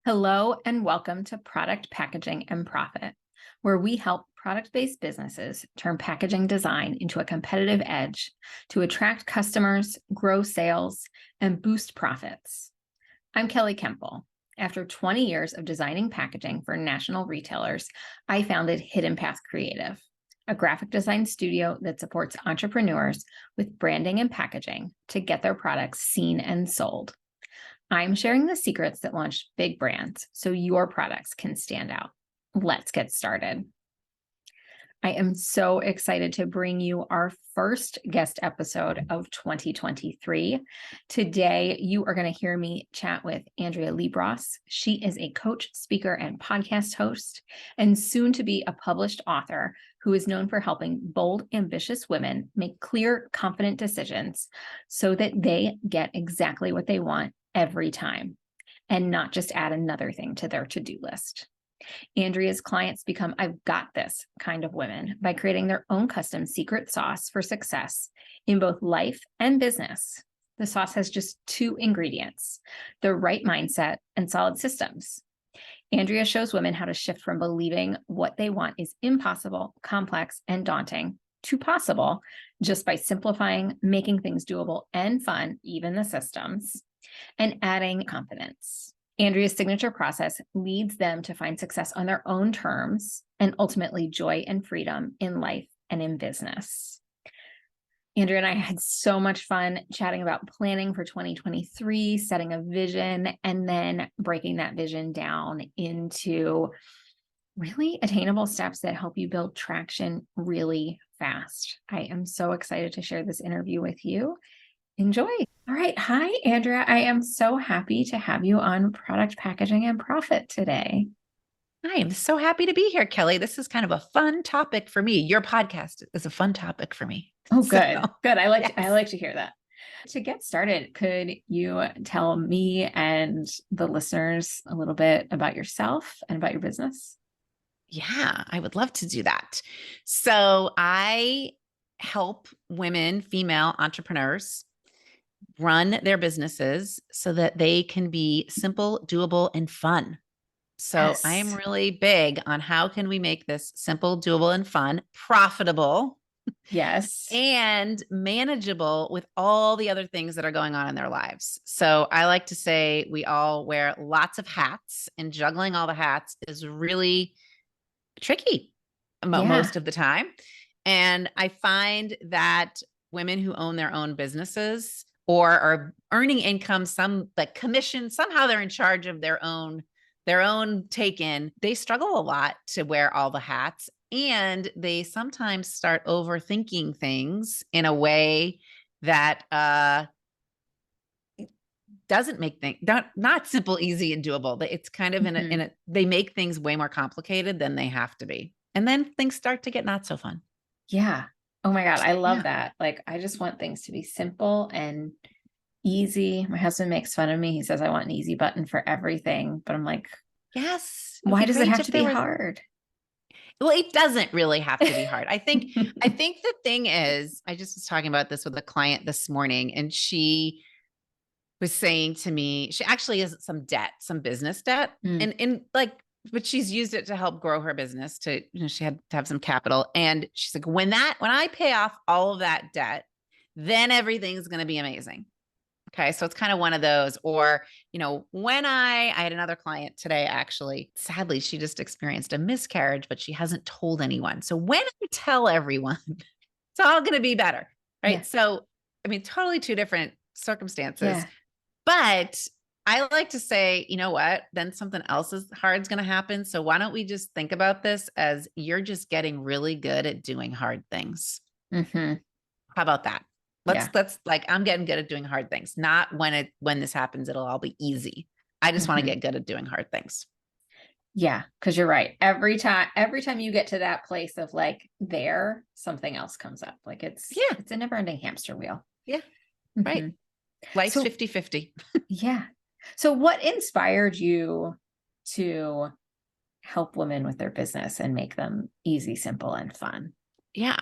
Hello and welcome to Product Packaging and Profit, where we help product-based businesses turn packaging design into a competitive edge to attract customers, grow sales, and boost profits. I'm Kelly Kemple. After 20 years of designing packaging for national retailers, I founded Hidden Path Creative, a graphic design studio that supports entrepreneurs with branding and packaging to get their products seen and sold. I'm sharing the secrets that launch big brands so your products can stand out. Let's get started. I am so excited to bring you our first guest episode of 2023. Today, you are going to hear me chat with Andrea Liebross. She is a coach, speaker, and podcast host, and soon to be a published author who is known for helping bold, ambitious women make clear, confident decisions so that they get exactly what they want every time, and not just add another thing to their to-do list. Andrea's clients become I've got this kind of women by creating their own custom secret sauce for success in both life and business. The sauce has just two ingredients: the right mindset and solid systems. Andrea shows women how to shift from believing what they want is impossible, complex, and daunting to possible just by simplifying, making things doable and fun, even the systems, and adding confidence. Andrea's signature process leads them to find success on their own terms and ultimately joy and freedom in life and in business. Andrea and I had so much fun chatting about planning for 2023, setting a vision, and then breaking that vision down into really attainable steps that help you build traction really fast. I am so excited to share this interview with you. Enjoy. All right. Hi, Andrea. I am so happy to have you on Product Packaging and Profit today. I am so happy to be here, Kelly. This is kind of a fun topic for me. Your podcast is a fun topic for me. Oh, good. Good. I like to hear that. To get started, could you tell me and the listeners a little bit about yourself and about your business? Yeah, I would love to do that. So I help women, female entrepreneurs run their businesses so that they can be simple, doable, and fun. So I am really big on how can we make this simple, doable, and fun, profitable, yes, and manageable with all the other things that are going on in their lives. So I like to say we all wear lots of hats, and juggling all the hats is really tricky most of the time. And I find that women who own their own businesses or are earning income, some like commission, somehow they're in charge of their own take-in, they struggle a lot to wear all the hats. And they sometimes start overthinking things in a way that doesn't make things not simple, easy, and doable. It's kind of in a they make things way more complicated than they have to be. And then things start to get not so fun. Yeah. Oh my God. I love that. Like, I just want things to be simple and easy. My husband makes fun of me. He says, I want an easy button for everything. But I'm like, yes. Why does it have to be hard? Well, it doesn't really have to be hard. I think the thing is, I just was talking about this with a client this morning, and she was saying to me, she actually has some debt, some business debt. And but she's used it to help grow her business she had to have some capital. And she's like, when I pay off all of that debt, then everything's going to be amazing. Okay. So it's kind of one of those, or, when I had another client today, actually, sadly, she just experienced a miscarriage, but she hasn't told anyone. So when I tell everyone, it's all going to be better. Right. Yeah. So, totally two different circumstances, but I like to say, you know what, then something else hard is going to happen. So why don't we just think about this as you're just getting really good at doing hard things. How about that? Let's like, I'm getting good at doing hard things. Not when this happens, it'll all be easy. I just want to get good at doing hard things. Yeah. Cause you're right. Every time you get to that place of like something else comes up. Like it's a never ending hamster wheel. Yeah. Right. Life's 50-50. Yeah. So what inspired you to help women with their business and make them easy, simple, and fun? Yeah.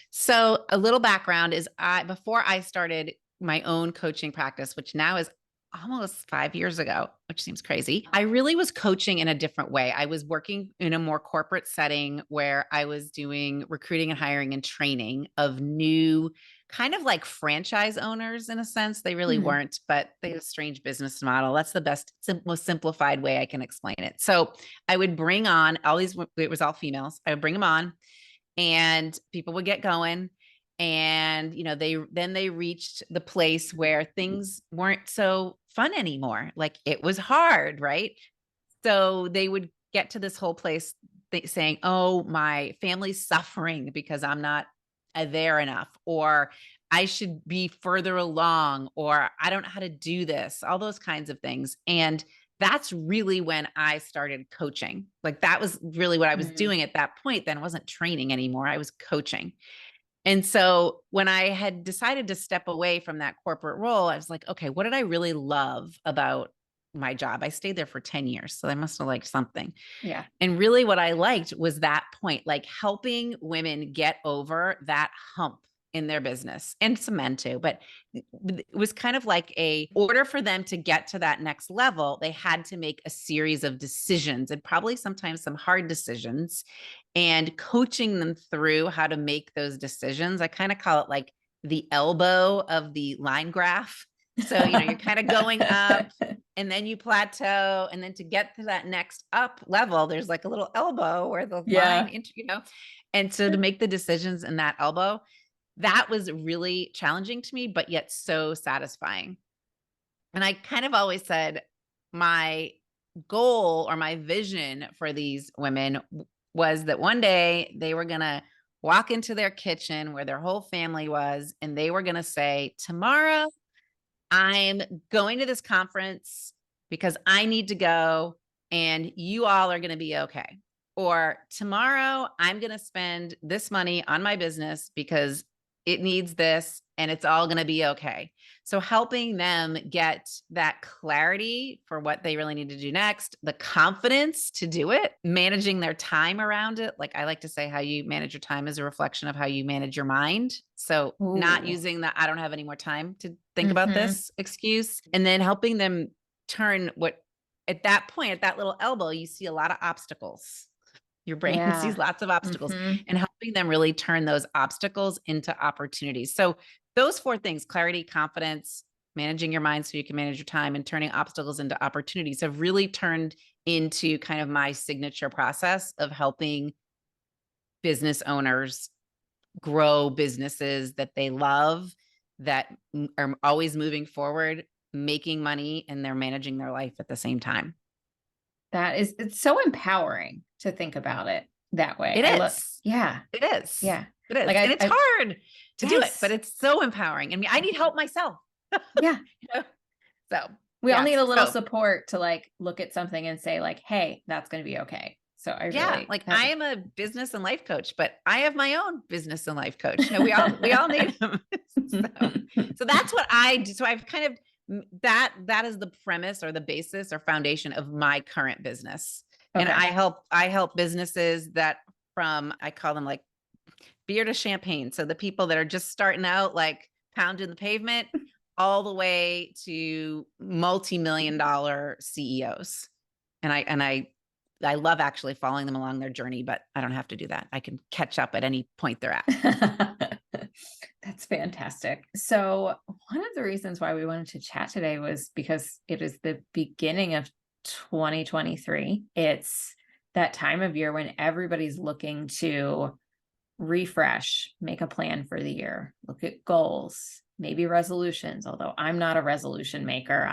So a little background is before I started my own coaching practice, which now is almost 5 years ago, which seems crazy. I really was coaching in a different way. I was working in a more corporate setting where I was doing recruiting and hiring and training of new kind of like franchise owners in a sense. They really Hmm. weren't, but they had a strange business model. That's the best, most simplified way I can explain it. So I would bring on all these, it was all females. I would bring them on and people would get going, and they reached the place where things weren't so fun anymore. Like it was hard, right? So they would get to this whole place saying, oh, my family's suffering because I'm not there enough, or I should be further along, or I don't know how to do this, all those kinds of things. And that's really when I started coaching. Like that was really what I was Mm. doing at that point. Then I wasn't training anymore. I was coaching. And so when I had decided to step away from that corporate role, I was like, okay, what did I really love about my job? I stayed there for 10 years. So I must have liked something. Yeah. And really what I liked was that point, like helping women get over that hump in their business, and some men too, but it was kind of like a order for them to get to that next level. They had to make a series of decisions, and probably sometimes some hard decisions, and coaching them through how to make those decisions. I kind of call it like the elbow of the line graph. So, you're kind of going up and then you plateau. And then to get to that next up level, there's like a little elbow where the line, Yeah. and so to make the decisions in that elbow, that was really challenging to me, but yet so satisfying. And I kind of always said my goal or my vision for these women was that one day they were going to walk into their kitchen where their whole family was, and they were going to say, tomorrow I'm going to this conference because I need to go, and you all are going to be okay. Or tomorrow I'm going to spend this money on my business because it needs this and it's all going to be okay. So helping them get that clarity for what they really need to do next, the confidence to do it, managing their time around it. Like I like to say, how you manage your time is a reflection of how you manage your mind. So not Ooh. using the I don't have any more time to think about Hmm. this excuse, and then helping them turn what at that point, at that little elbow, you see a lot of obstacles. Your brain sees Yeah. lots of obstacles, Hmm. and helping them really turn those obstacles into opportunities. So those four things: clarity, confidence, managing your mind so you can manage your time, and turning obstacles into opportunities have really turned into kind of my signature process of helping business owners grow businesses that they love, that are always moving forward, making money, and they're managing their life at the same time. It's so empowering to think about it that way. It I love, is. yeah, It is. yeah. It is. Like And it's I, hard to do it, but yes, it's so empowering. I mean, I need help myself. yeah. You know? So, We all need yes. a little So, support to like look at something and say like, hey, that's going to be okay. So I yeah, really, like that, I am a business and life coach, but I have my own business and life coach. We all need them. So that's what I do. So I've kind of that is the premise or the basis or foundation of my current business. And okay. I help businesses that, from, I call them like beer to champagne. So the people that are just starting out, like pounding the pavement, all the way to multi-million dollar CEOs. And I love actually following them along their journey, but I don't have to do that. I can catch up at any point they're at. That's fantastic. So, one of the reasons why we wanted to chat today was because it is the beginning of 2023. It's that time of year when everybody's looking to refresh, make a plan for the year, look at goals, maybe resolutions. Although I'm not a resolution maker,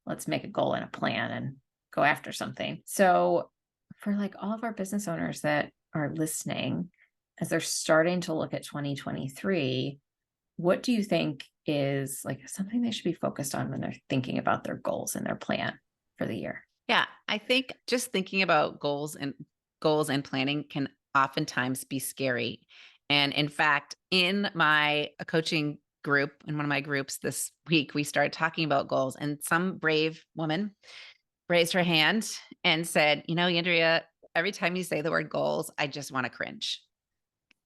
let's make a goal and a plan and go after something. So, for like all of our business owners that are listening, as they're starting to look at 2023, what do you think is like something they should be focused on when they're thinking about their goals and their plan for the year? Yeah, I think just thinking about goals and planning can oftentimes be scary. And in fact, in my coaching group, in one of my groups this week, we started talking about goals, and some brave woman raised her hand and said, Andrea, every time you say the word goals, I just want to cringe.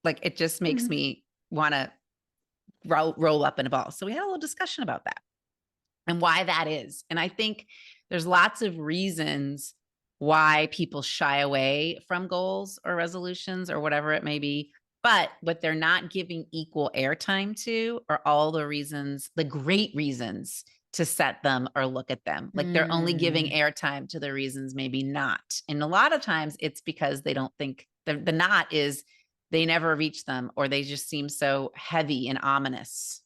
Like it just makes Mhm. me want to roll up in a ball. So we had a little discussion about that. and why that is. And I think there's lots of reasons why people shy away from goals or resolutions or whatever it may be. But what they're not giving equal airtime to are all the reasons, the great reasons to set them or look at them. Like they're only giving airtime to the reasons maybe not. And a lot of times it's because they don't think the not is they never reach them, or they just seem so heavy and ominous.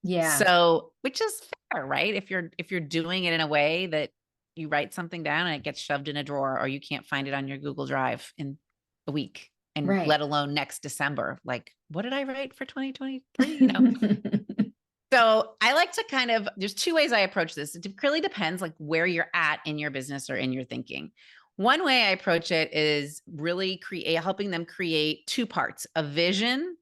Yeah. So, which is fair, right? If you're doing it in a way that you write something down and it gets shoved in a drawer, or you can't find it on your Google Drive in a week, and Right. let alone next December, like, what did I write for 2023? You know? So I like to kind of, there's two ways I approach this. It really depends like where you're at in your business or in your thinking. One way I approach it is really helping them create two parts, a vision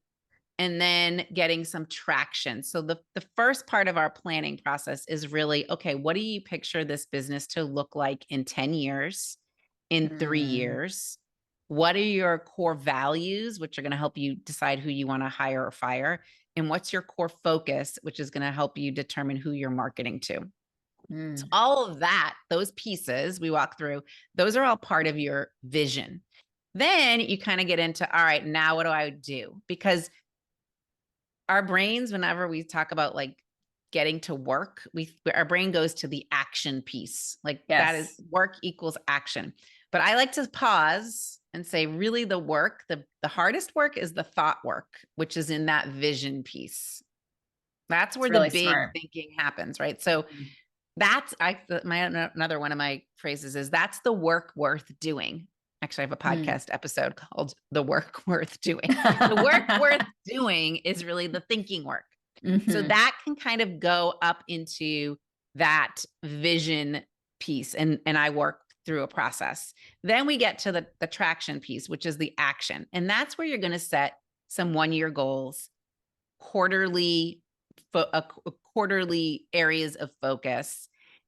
and then getting some traction. So the first part of our planning process is really, okay, what do you picture this business to look like in 10 years, in 3 years? What are your core values, which are going to help you decide who you want to hire or fire? And what's your core focus, which is going to help you determine who you're marketing to? So all of that, those pieces we walk through, those are all part of your vision. Then you kind of get into, all right, now what do I do? Because our brains, whenever we talk about like getting to work, our brain goes to the action piece. Like that is work equals action. But I like to pause and say, really the work, the hardest work is the thought work, which is in that vision piece. That's where the big thinking happens, right? So that's another one of my phrases is that's the work worth doing. Actually, I have a podcast episode called The Work Worth Doing. The work worth doing is really the thinking work. So that can kind of go up into that vision piece. And I work through a process. Then we get to the traction piece, which is the action. And that's where you're going to set some 1-year goals, quarterly areas of focus,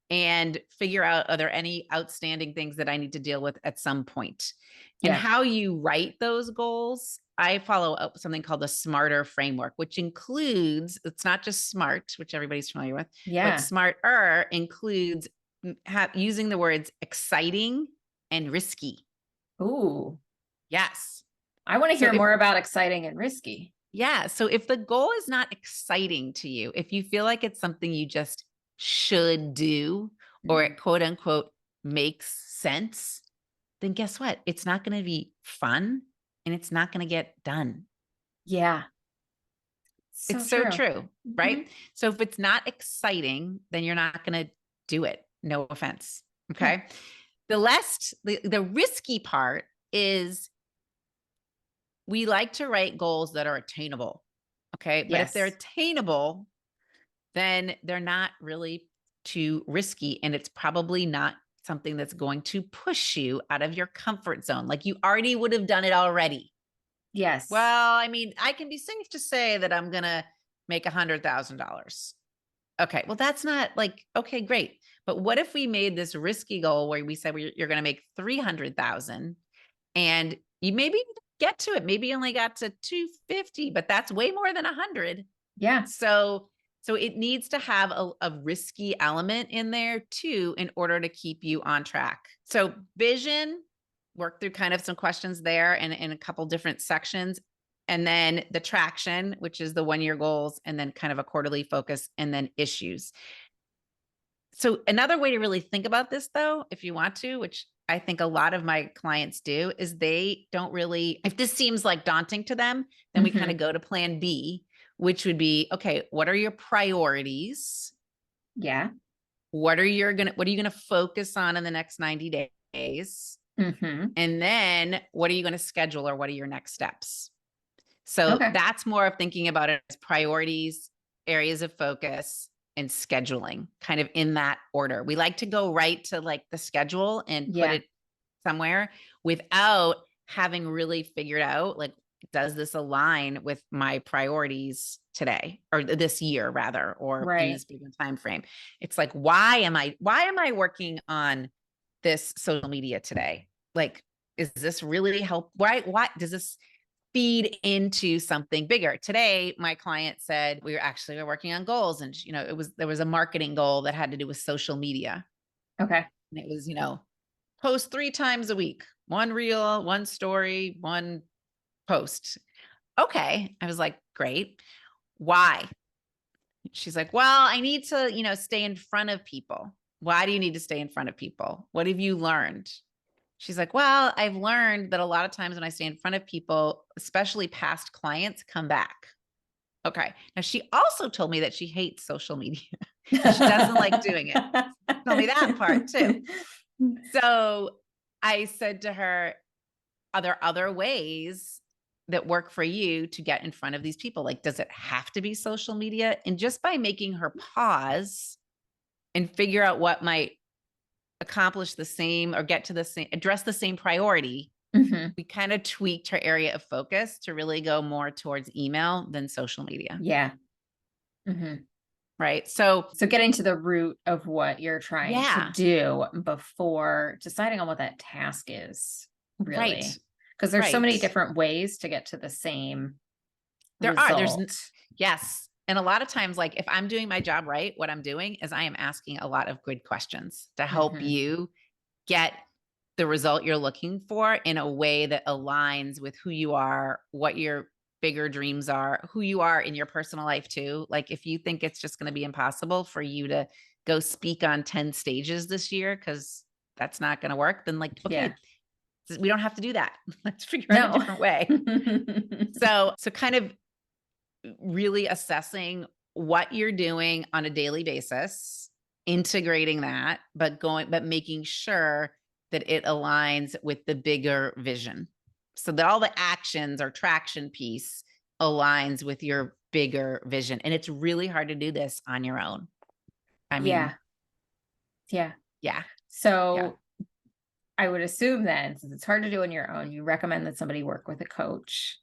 and figure out, are there any outstanding things that I need to deal with at some point? And how you write those goals, I follow up something called the S.M.A.R.T.E.R framework, which includes, it's not just SMART, which everybody's familiar with, but S.M.A.R.T.E.R includes using the words exciting and risky. Ooh. Yes. I want to hear more about exciting and risky. Yeah. So if the goal is not exciting to you, if you feel like it's something you just should do, or it quote unquote makes sense, then guess what? It's not going to be fun and it's not going to get done. Yeah. It's so true, right? So if it's not exciting, then you're not going to do it. No offense. Okay. The risky part is we like to write goals that are attainable. Okay. But if they're attainable, then they're not really too risky. And it's probably not something that's going to push you out of your comfort zone. Like you already would have done it already. Yes. Well, I mean, I can be safe to say that I'm going to make $100,000. Okay. Well, that's not like, okay, great. But what if we made this risky goal where we said you're going to make 300,000 and you maybe get to it. Maybe you only got to 250, but that's way more than 100. Yeah. So it needs to have a risky element in there too, in order to keep you on track. So vision, work through kind of some questions there and in a couple different sections. And then the traction, which is the 1-year goals, and then kind of a quarterly focus, and then issues. So another way to really think about this though, if you want to, which I think a lot of my clients do, is they don't really, if this seems like daunting to them, then we kind of go to plan B, which would be, okay, what are your priorities? Yeah. What are you going to focus on in the next 90 days? And then what are you going to schedule, or what are your next steps? So that's more of thinking about it as priorities, areas of focus, and scheduling, kind of in that order. We like to go right to like the schedule and put it somewhere without having really figured out, like, does this align with my priorities today, or this year rather, or in this bigger time frame? It's like, why am I working on this social media today? Like, is this really help? Why does this feed into something bigger. Today, my client said we were working on goals, and there was a marketing goal that had to do with social media. Okay. And it was, post 3 times a week, 1 reel, 1 story, 1 post. Okay. I was like, great. Why? She's like, well, I need to, stay in front of people. Why do you need to stay in front of people? What have you learned? She's like, well, I've learned that a lot of times when I stay in front of people, especially past clients, come back. Okay. Now, she also told me that she hates social media. And she doesn't like doing it. Tell me that part too. So I said to her, are there other ways that work for you to get in front of these people? Like, does it have to be social media? And just by making her pause and figure out what might accomplish the same or get to the same, address the same priority, we kind of tweaked her area of focus to really go more towards email than social media. Yeah. Right. So getting to the root of what you're trying to do before deciding on what that task is, really. Right. Because there's so many different ways to get to the same result. Yes. And a lot of times, like if I'm doing my job right, what I'm doing is I am asking a lot of good questions to help you get the result you're looking for in a way that aligns with who you are, what your bigger dreams are, who you are in your personal life too. Like if you think it's just going to be impossible for you to go speak on 10 stages this year, because that's not going to work, then like, okay, we don't have to do that. Let's figure out a different way. So kind of really assessing what you're doing on a daily basis, integrating that, but making sure that it aligns with the bigger vision, so that all the actions or traction piece aligns with your bigger vision. And it's really hard to do this on your own. I mean, yeah. So I would assume then, since it's hard to do on your own, you recommend that somebody work with a coach,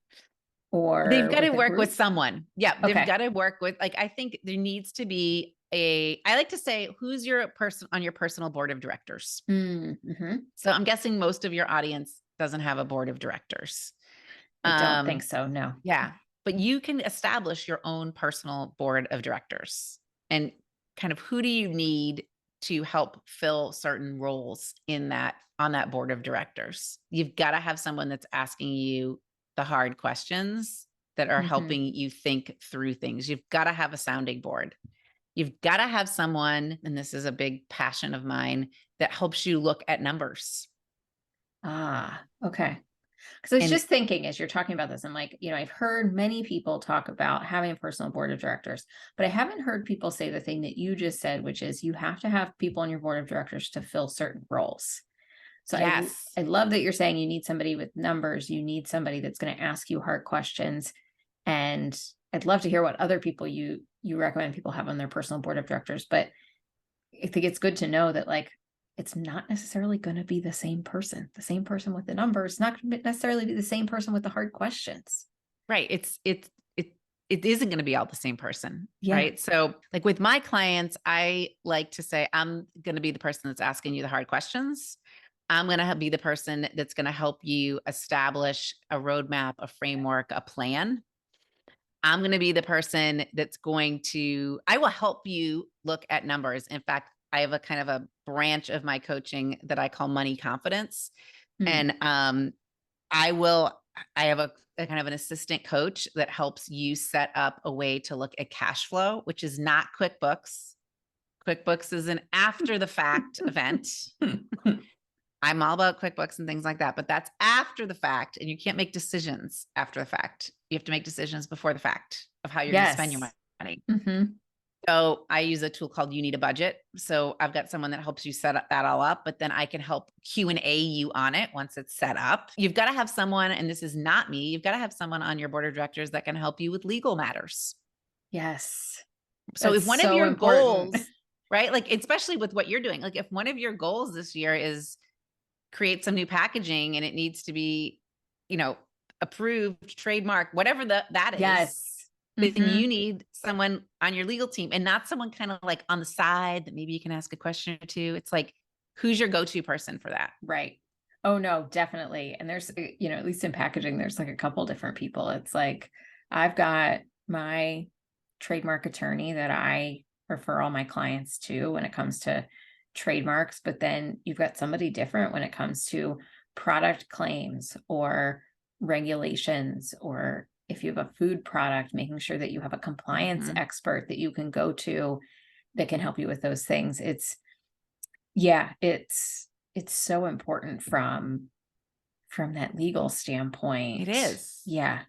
or they've got to with a work group? with someone. Yeah. They've Okay. got to work with, like, I think there needs to be I like to say, who's your person on your personal board of directors? So I'm guessing most of your audience doesn't have a board of directors. I don't think so. No. Yeah. But you can establish your own personal board of directors, and kind of who do you need to help fill certain roles on that board of directors. You've got to have someone that's asking you the hard questions that are helping you think through things. You've got to have a sounding board. You've got to have someone, and this is a big passion of mine, that helps you look at numbers. Okay. Because I was just thinking as you're talking about this, I'm like, I've heard many people talk about having a personal board of directors, but I haven't heard people say the thing that you just said, which is you have to have people on your board of directors to fill certain roles. So I love that you're saying you need somebody with numbers. You need somebody that's going to ask you hard questions. And I'd love to hear what other people you recommend people have on their personal board of directors. But I think it's good to know that, like, it's not necessarily going to be the same person. The same person with the numbers, not going to necessarily be the same person with the hard questions. Right. It isn't going to be all the same person. Yeah. Right. So like with my clients, I like to say, I'm going to be the person that's asking you the hard questions. I'm going to be the person that's going to help you establish a roadmap, a framework, a plan. I'm going to be the person I will help you look at numbers. In fact, I have a kind of a branch of my coaching that I call money confidence. And I have a kind of an assistant coach that helps you set up a way to look at cash flow, which is not QuickBooks. QuickBooks is an after the fact event. I'm all about QuickBooks and things like that, but that's after the fact, and you can't make decisions after the fact. You have to make decisions before the fact of how you're going to spend your money. So I use a tool called You Need a Budget. So I've got someone that helps you set up that all up, but then I can help Q&A you on it once it's set up. You've got to have someone, and this is not me, you've got to have someone on your board of directors that can help you with legal matters. Yes. So if one of your goals, right? Like, especially with what you're doing, like if one of your goals this year is create some new packaging and it needs to be, approved, trademark, whatever that is, then you need someone on your legal team, and not someone kind of like on the side that maybe you can ask a question or two. It's like, who's your go-to person for that? Right. Oh no, definitely. And there's, at least in packaging, there's like a couple different people. It's like I've got my trademark attorney that I refer all my clients to when it comes to trademarks, but then you've got somebody different when it comes to product claims or regulations, or if you have a food product, making sure that you have a compliance Mhm. expert that you can go to that can help you with those things. Yeah, it's so important from that legal It standpoint. is. Yeah. And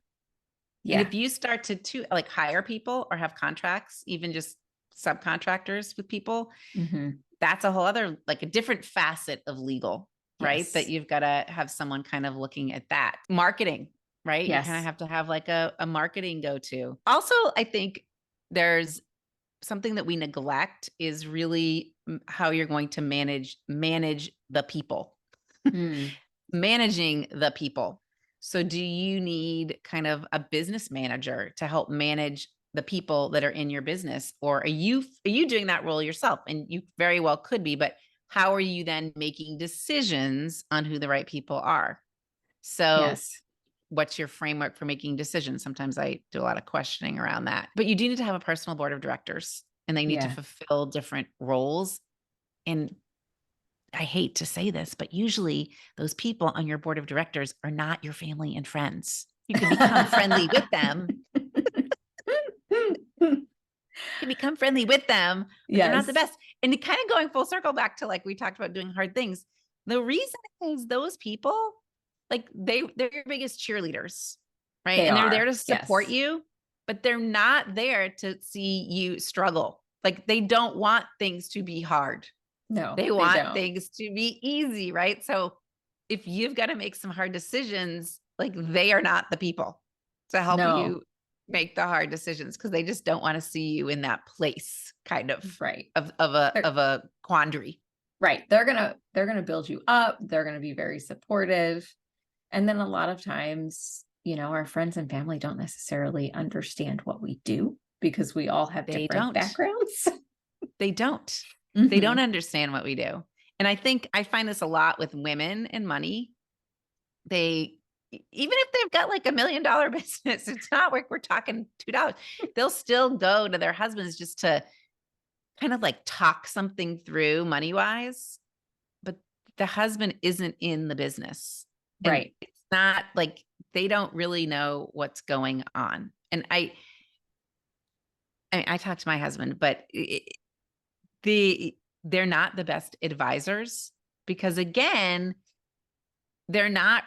Yeah. if you start to like hire people or have contracts, even just subcontractors with people, Hmm. that's a whole other, like a different facet of legal, right? That Yes. you've got to have someone kind of looking at that. Marketing, right? You kind of Yes. have to have like a marketing go-to. Also, I think there's something that we neglect is really how you're going to manage the people. Mm. Managing the people. So do you need kind of a business manager to help manage the people that are in your business, or are you doing that role yourself? And you very well could be, but how are you then making decisions on who the right people are? So Yes. what's your framework for making decisions? Sometimes I do a lot of questioning around that. But you do need to have a personal board of directors, and they need to Yeah. fulfill different roles. And I hate to say this, but usually those people on your board of directors are not your family and friends. You can become friendly with them. You can become friendly with them, but they're not the Yes. best. And kind of going full circle back to like we talked about doing hard things. The reason is those people, like they're your biggest cheerleaders, right? They And they're there are. to support Yes. you, but they're not there to see you struggle. Like they don't want things to be hard. No, They they want don't. things to be easy, right? So if you've got to make some hard decisions, like they are not the people to help No. you make the hard decisions because they just don't want to see you in that place kind of Right. of a They're, of a quandary. right. They're gonna build you up. They're gonna be very supportive. And then a lot of times, our friends and family don't necessarily understand what we do because we all have They different don't. backgrounds. They don't. They don't Hmm. understand what we do. And I think I find this a lot with women and money. They even if they've got like $1 million business, it's not like we're talking $2. They'll still go to their husbands just to kind of like talk something through money wise, but the husband isn't in the business. And Right. it's not like they don't really know what's going on. And I talk to my husband, but the they're not the best advisors because again, they're not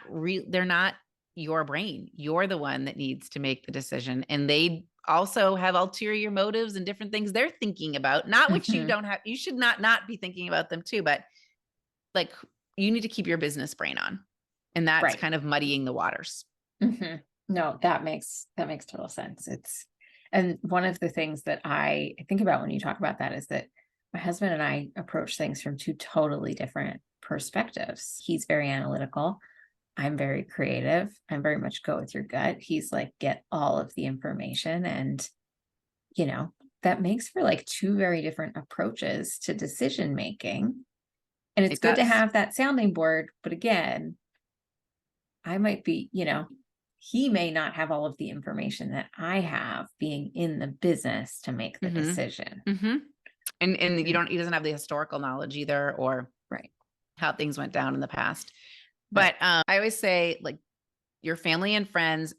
your brain. You're the one that needs to make the decision. And they also have ulterior motives and different things they're thinking about, not which you Hmm. don't have. You should not be thinking about them too, but like you need to keep your business brain on. And that's Right. kind of muddying the waters. Hmm. No, that makes total sense. And one of the things that I think about when you talk about that is that my husband and I approach things from two totally different perspectives. He's very analytical. I'm very creative. I'm very much go with your gut. He's like, get all of the information. And, you know, that makes for like two very different approaches to decision making. And it's It good to does. have that sounding board. But again, I might be, he may not have all of the information that I have being in the business to make the Mm-hmm. decision. Mm-hmm. And Mm. he doesn't have the historical knowledge either or Right. how things went down in the past. Right. But I always say like your family and friends,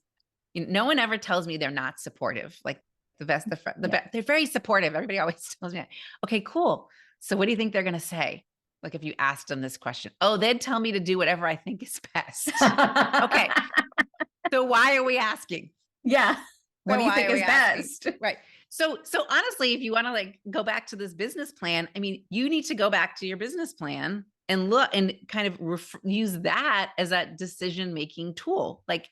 no one ever tells me they're not supportive. Like Yeah. they're very supportive. Everybody always tells me that. Okay, cool. So what do you think they're going to say? Like if you asked them this question, oh, they'd tell me to do whatever I think is best. Okay. So why are we asking? Yeah. What So do you why think are we is asking? best? Right. So honestly, if you want to like go back to this business plan, I mean, you need to go back to your business plan and look and kind of use that as a decision making tool. Like,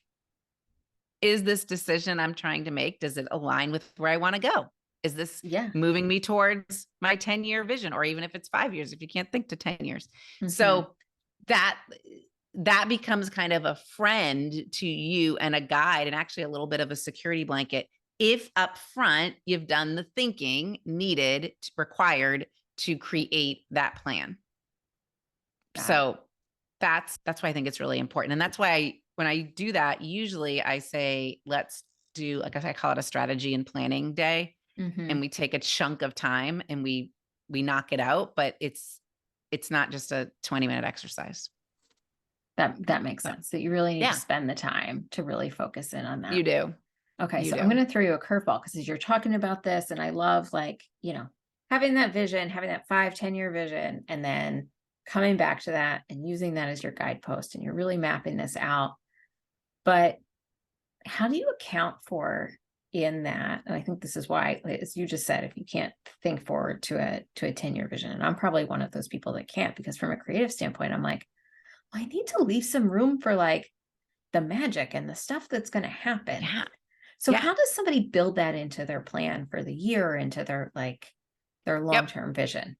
is this decision I'm trying to make, does it align with where I want to go? Is this Yeah. moving me towards my 10-year vision? Or even if it's 5 years, if you can't think to 10 years. Hmm. So that that becomes kind of a friend to you and a guide and actually a little bit of a security blanket if up front you've done the thinking required to create that plan. Got it. So That's why I think it's really important. And that's why when I do that, usually I say, let's do, like I call it a strategy and planning day. Mm-hmm. And we take a chunk of time and we knock it out, but it's not just a 20-minute exercise. That makes So sense. That you really need to yeah, spend the time to really focus in on that. you do. Okay, You so I'm do. going to throw you a curveball because as you're talking about this, and I love like, having that vision, having that 5-10 year vision, and then coming back to that and using that as your guidepost, and you're really mapping this out. But how do you account for in that? And I think this is why, as you just said, if you can't think forward to a 10-year vision, and I'm probably one of those people that can't, because from a creative standpoint, I'm like, well, I need to leave some room for like the magic and the stuff that's going to happen. Yeah. So Yeah. how does somebody build that into their plan for the year, into their their Yep. long-term vision?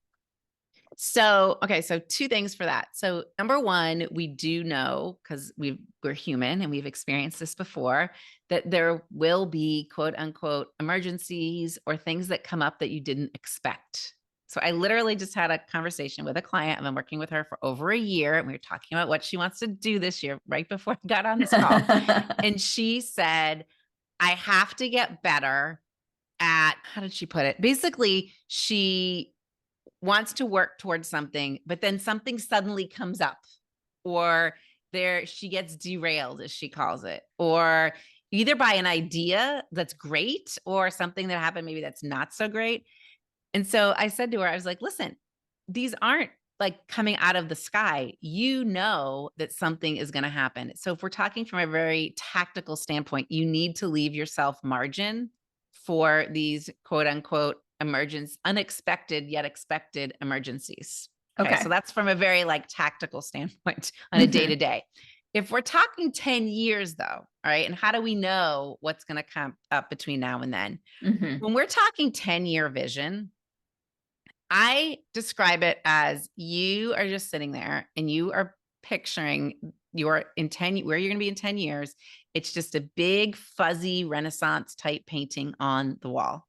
So, okay. So 2 things for that. So number one, we do know, because we're human and we've experienced this before, that there will be quote unquote emergencies or things that come up that you didn't expect. So I literally just had a conversation with a client. I've been working with her for over a year, and we were talking about what she wants to do this year right before I got on this call. And she said, I have to get better at, how did she put it? Basically, she wants to work towards something, but then something suddenly comes up, or she gets derailed, as she calls it, or either by an idea that's great or something that happened maybe that's not so great. And so I said to her, I was like, listen, these aren't like coming out of the sky. You know that something is going to happen. So if we're talking from a very tactical standpoint, you need to leave yourself margin for these quote unquote unexpected yet expected emergencies. Okay. So Okay. that's from a very like tactical standpoint on a day Hmm. to day. If we're talking 10 years though, all right, and how do we know what's going to come up between now and then? Hmm. When we're talking 10-year vision, I describe it as you are just sitting there and you are picturing where you're going to be in 10 years. It's just a big fuzzy Renaissance type painting on the wall.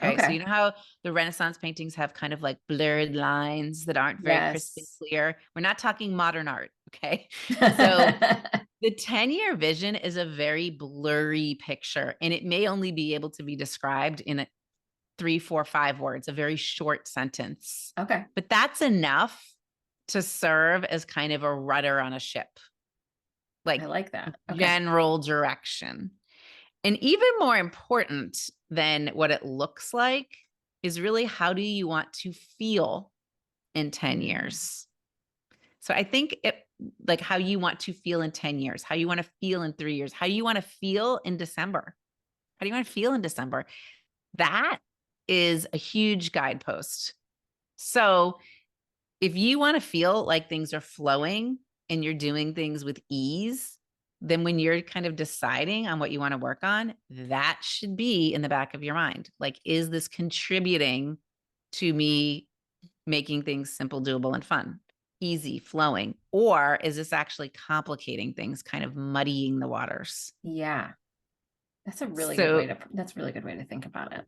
Okay. So you Okay. know how the Renaissance paintings have kind of like blurred lines that aren't very crisp and Yes. clear. We're not talking modern art. Okay. So the 10-year vision is a very blurry picture, and it may only be able to be described in a 3, 4, 5 words, a very short sentence. Okay. But that's enough to serve as kind of a rudder on a ship, I like like that. Okay. general direction. And even more important than what it looks like is really, how do you want to feel in 10 Mm. years? So I think like how you want to feel in 10 years, how you want to feel in 3 years, how you want to feel in December. How do you want to feel in December? That is a huge guidepost. So if you want to feel like things are flowing and you're doing things with ease, then when you're kind of deciding on what you want to work on, that should be in the back of your mind. Like, is this contributing to me making things simple, doable, and fun, easy, flowing? Or is this actually complicating things, kind of muddying the waters? Yeah. That's a really good way So that's a really good way to think about it.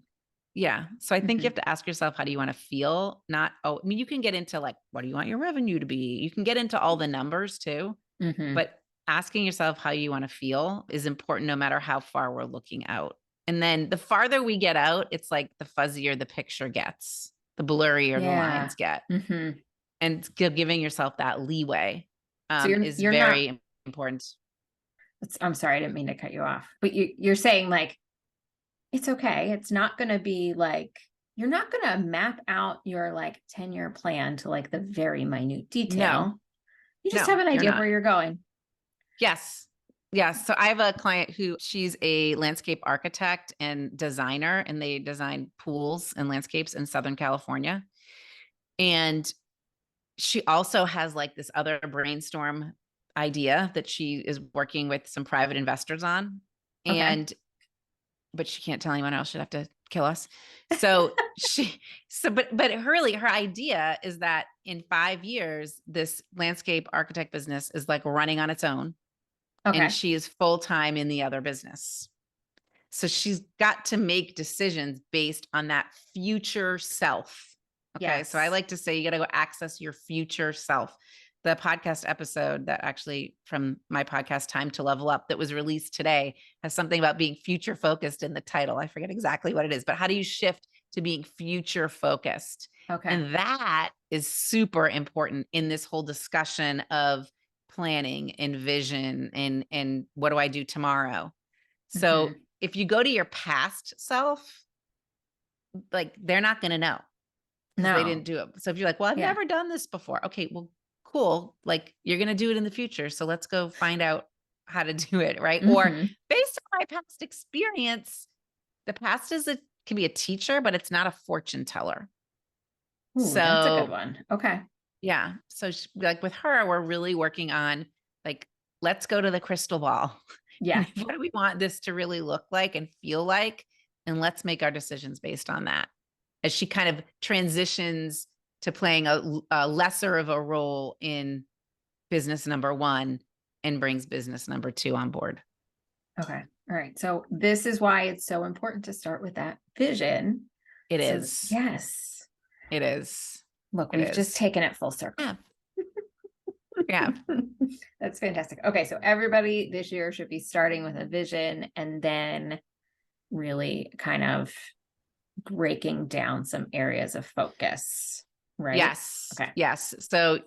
yeah. So I think you Hmm. have to ask yourself, how do you want to feel? Not, oh, I mean, you can get into like, what do you want your revenue to be? You can get into all the numbers too, Hmm. but asking yourself how you want to feel is important no matter how far we're looking out. And then the farther we get out, it's like the fuzzier the picture gets, the blurrier the Yeah. lines get. Hmm. And giving yourself that leeway So is you're not, very important. I'm sorry, I didn't mean to cut you off, but you're saying like, it's okay. It's not going to be like, you're not going to map out your like 10-year plan to like the very minute No, detail. You just no, have an you're idea of not. where you're going. Yes. Yes. So I have a client who, she's a landscape architect and designer, and they design pools and landscapes in Southern California. And she also has like this other brainstorm idea that she is working with some private investors on. Okay. And but she can't tell anyone else. She'd have to kill us. So but her idea is that in 5 years, this landscape architect business is like running on its own, and Okay. she is full-time in the other business. So she's got to make decisions based on that future self. Okay. So I Yes. like to say you got to go access your future self, the podcast episode that actually from my podcast, Time to Level Up, that was released today, has something about being future focused in the title. I forget exactly what it is, but how do you shift to being future focused? Okay. And that is super important in this whole discussion of planning and vision and what do I do tomorrow? So if you go to your past self, like they're not going to know because they didn't do it. So if you're like, well, I've never done this before. Okay, well, cool. Like you're going to do it in the future. So let's go find out how to do it. Right. Or based on my past experience, the past can be a teacher, but it's not a fortune teller. Ooh, so that's a good one. Okay. Yeah. So like with her, we're really working on like, let's go to the crystal ball. Yeah. What do we want this to really look like and feel like? And let's make our decisions based on that. As she kind of transitions to playing a lesser of a role in business number 1 and brings business number 2 on board. Okay. All right. So this is why it's so important to start with that vision. It is. Yes. It is. Look, we've just taken it full circle. Yeah. Yeah. That's fantastic. Okay. So everybody this year should be starting with a vision and then really kind of breaking down some areas of focus, right? Yes. Okay. Yes. So,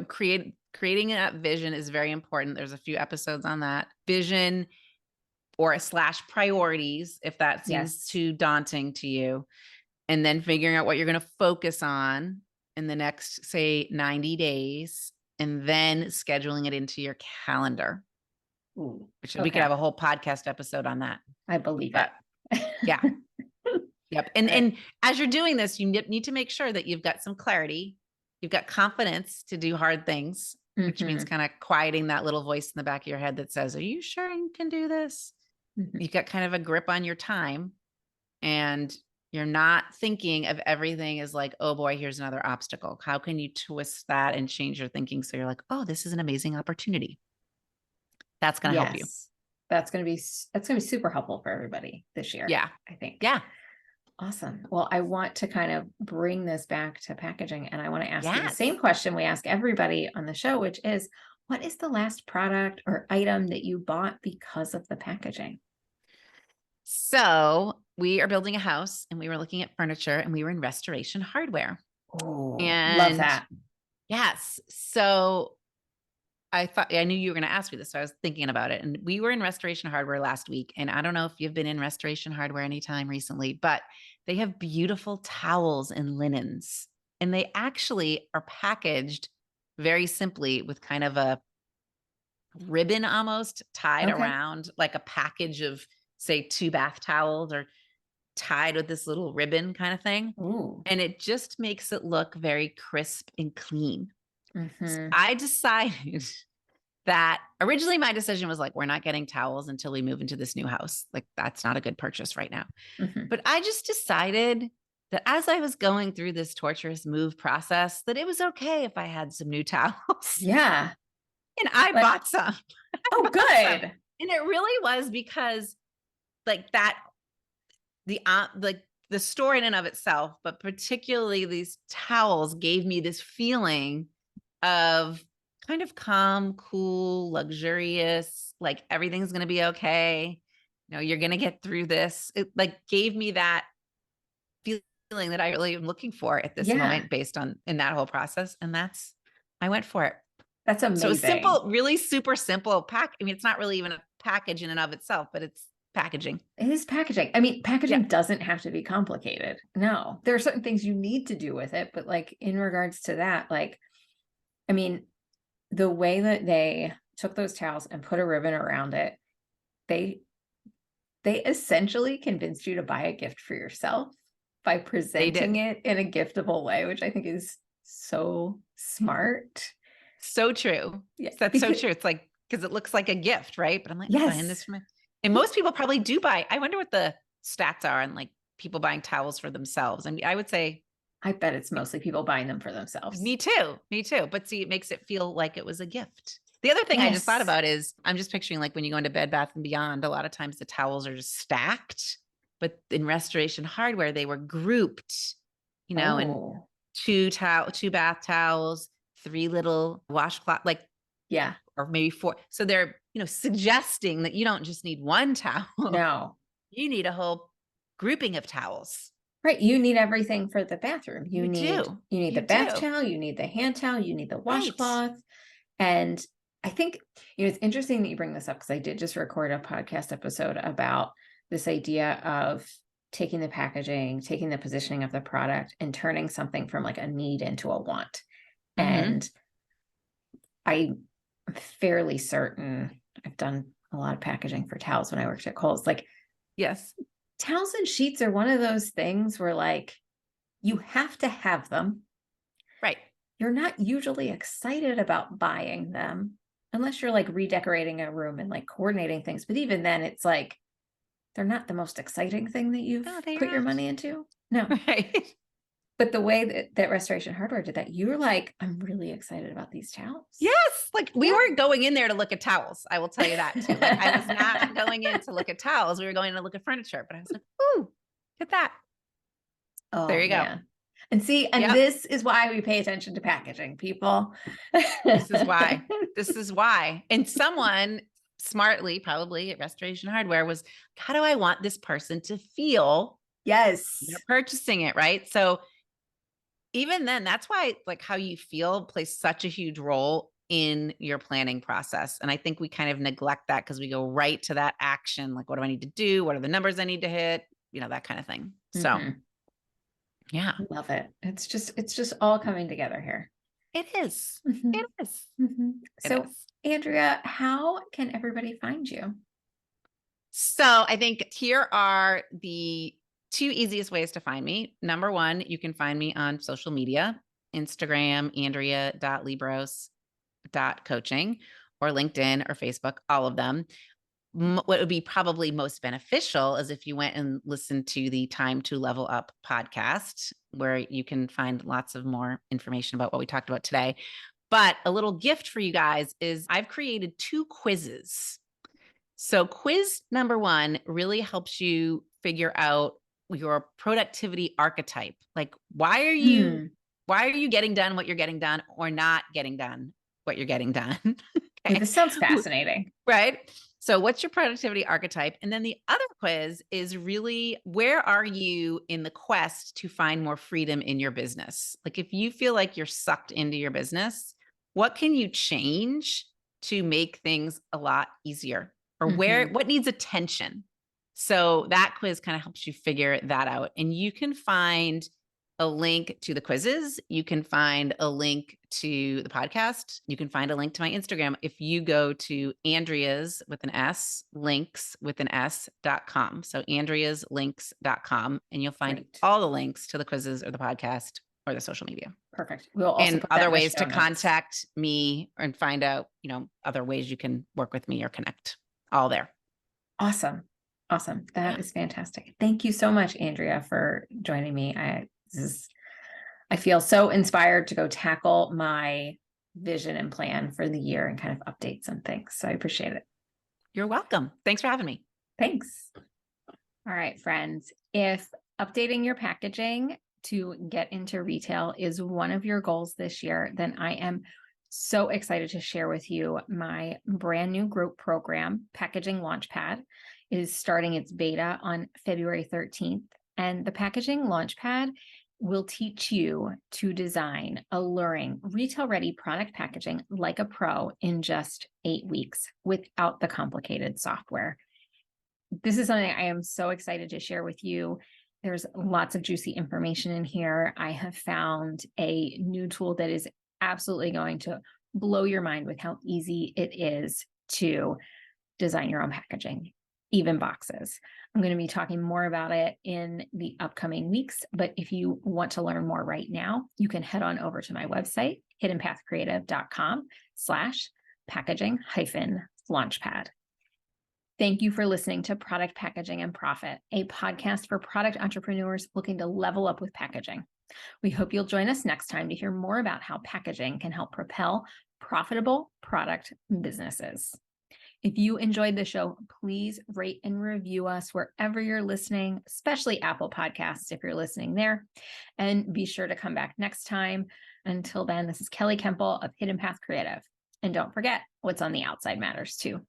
creating that vision is very important. There's a few episodes on that vision or / priorities, if that seems too daunting to you. And then figuring out what you're going to focus on in the next, say, 90 days, and then scheduling it into your calendar. Ooh, which we could have a whole podcast episode on that. I believe it. Yeah. Yep. And as you're doing this, you need to make sure that you've got some clarity. You've got confidence to do hard things, which means kind of quieting that little voice in the back of your head that says, are you sure you can do this? You've got kind of a grip on your time and you're not thinking of everything as like, oh boy, here's another obstacle. How can you twist that and change your thinking? So you're like, oh, this is an amazing opportunity. That's going to help you. That's going to be super helpful for everybody this year. Yeah. I think. Yeah. Awesome. Well, I want to kind of bring this back to packaging and I want to ask you the Yes. same question we ask everybody on the show, which is, what is the last product or item that you bought because of the packaging? So we are building a house and we were looking at furniture and we were in Restoration Hardware. Oh, and love that. Yes. So I knew you were going to ask me this. So I was thinking about it, and we were in Restoration Hardware last week. And I don't know if you've been in Restoration Hardware anytime recently, but they have beautiful towels and linens, and they actually are packaged very simply with kind of a ribbon almost tied around like a package of, say, 2 bath towels or tied with this little ribbon kind of thing. Ooh. And it just makes it look very crisp and clean. Mm-hmm. I decided that originally my decision was like, we're not getting towels until we move into this new house. Like that's not a good purchase right now. But I just decided that as I was going through this torturous move process, that it was okay if I had some new towels. Yeah. And I bought some. Oh, good. And it really was because like that, the store in and of itself, but particularly these towels gave me this feeling of kind of calm, cool, luxurious, like everything's going to be okay. You're going to get through this. It like gave me that feeling that I really am looking for at this moment based on in that whole process. And I went for it. That's amazing. So simple, really super simple pack. I mean, it's not really even a package in and of itself, but it's packaging. It is packaging. I mean, packaging doesn't have to be complicated. No, there are certain things you need to do with it, but like in regards to that, like, I mean, the way that they took those towels and put a ribbon around it, they essentially convinced you to buy a gift for yourself by presenting it in a giftable way, which I think is so smart. So true. Yes, that's so true. It's like, because it looks like a gift, right? But I'm like, yes, buying this for and most people probably do buy. I wonder what the stats are on like people buying towels for themselves. I mean, I would say, I bet it's mostly people buying them for themselves. Me too. But see, it makes it feel like it was a gift. The other thing I just thought about is I'm just picturing like when you go into Bed Bath & Beyond, a lot of times the towels are just stacked, but in Restoration Hardware, they were grouped, and 2 bath towels, 3 little washcloth, like, Yeah. or maybe 4. So they're, suggesting that you don't just need one towel. No. You need a whole grouping of towels. Right. You need everything for the bathroom. You do. You need You the bath do. towel, you need the hand towel, you need the Right. washcloth. And I think, it's interesting that you bring this up because I did just record a podcast episode about this idea of taking the packaging, taking the positioning of the product and turning something from like a need into a want. Mhm. And I'm fairly certain I've done a lot of packaging for towels when I worked at Kohl's. Like Yes. towels and sheets are one of those things where like you have to have them. Right. You're not usually excited about buying them unless you're like redecorating a room and like coordinating things. But even then, it's like they're not the most exciting thing that you've No, they're put your not. money into. No. Right. But the way that Restoration Hardware did that, you were like, I'm really excited about these towels. Yes. Like we Yeah. weren't going in there to look at towels. I will tell you that too. Like I was not going in to look at towels. We were going to look at furniture, but I was like, ooh, look at that. Oh, There you go. man. And see, and Yep. this is why we pay attention to packaging, people. This is why. This is why. And someone smartly, probably at Restoration Hardware, was, how do I want this person to feel Yes. when they're purchasing it? Right. So even then, that's why like how you feel plays such a huge role in your planning process. And I think we kind of neglect that because we go right to that action. Like, what do I need to do? What are the numbers I need to hit? That kind of thing. So Mhm. yeah, Love it. It's just all coming together here. it is. Mhm. It is. Mhm. It So, is. Andrea, how can everybody find you? So I think here are the 2 easiest ways to find me. Number 1, you can find me on social media, Instagram, andrea.liebross.coaching, or LinkedIn or Facebook, all of them. What would be probably most beneficial is if you went and listened to the Time to Level Up podcast, where you can find lots of more information about what we talked about today. But a little gift for you guys is I've created 2 quizzes. So quiz number 1 really helps you figure out your productivity archetype. Like why are you getting done what you're getting done or not getting done what you're getting done? Wait, Okay. this sounds fascinating. Right? So what's your productivity archetype? And then the other quiz is really, where are you in the quest to find more freedom in your business? Like if you feel like you're sucked into your business, what can you change to make things a lot easier? Or what needs attention? So that quiz kind of helps you figure that out. And you can find a link to the quizzes. You can find a link to the podcast. You can find a link to my Instagram if you go to Andrea's with an S, links with an S.com. So andreaslinks.com, and you'll find Great. all the links to the quizzes or the podcast or the social media. Perfect. We'll also And put that other in the ways show to notes. contact me and find out, other ways you can work with me or connect. All there. Awesome. Awesome. That is fantastic. Thank you so much, Andrea, for joining me. I feel so inspired to go tackle my vision and plan for the year and kind of update some things. So I appreciate it. You're welcome. Thanks for having me. Thanks. All right, friends. If updating your packaging to get into retail is one of your goals this year, then I am so excited to share with you my brand new group program, Packaging Launchpad. It is starting its beta on February 13th. And the Packaging Launchpad will teach you to design alluring, retail-ready product packaging like a pro in just 8 weeks without the complicated software. This is something I am so excited to share with you. There's lots of juicy information in here. I have found a new tool that is absolutely going to blow your mind with how easy it is to design your own packaging, even boxes. I'm going to be talking more about it in the upcoming weeks, but if you want to learn more right now, you can head on over to my website, hiddenpathcreative.com/packaging-launchpad. Thank you for listening to Product Packaging and Profit, a podcast for product entrepreneurs looking to level up with packaging. We hope you'll join us next time to hear more about how packaging can help propel profitable product businesses. If you enjoyed the show, please rate and review us wherever you're listening, especially Apple Podcasts if you're listening there. And be sure to come back next time. Until then, this is Kelly Kemple of Hidden Path Creative. And don't forget, what's on the outside matters too.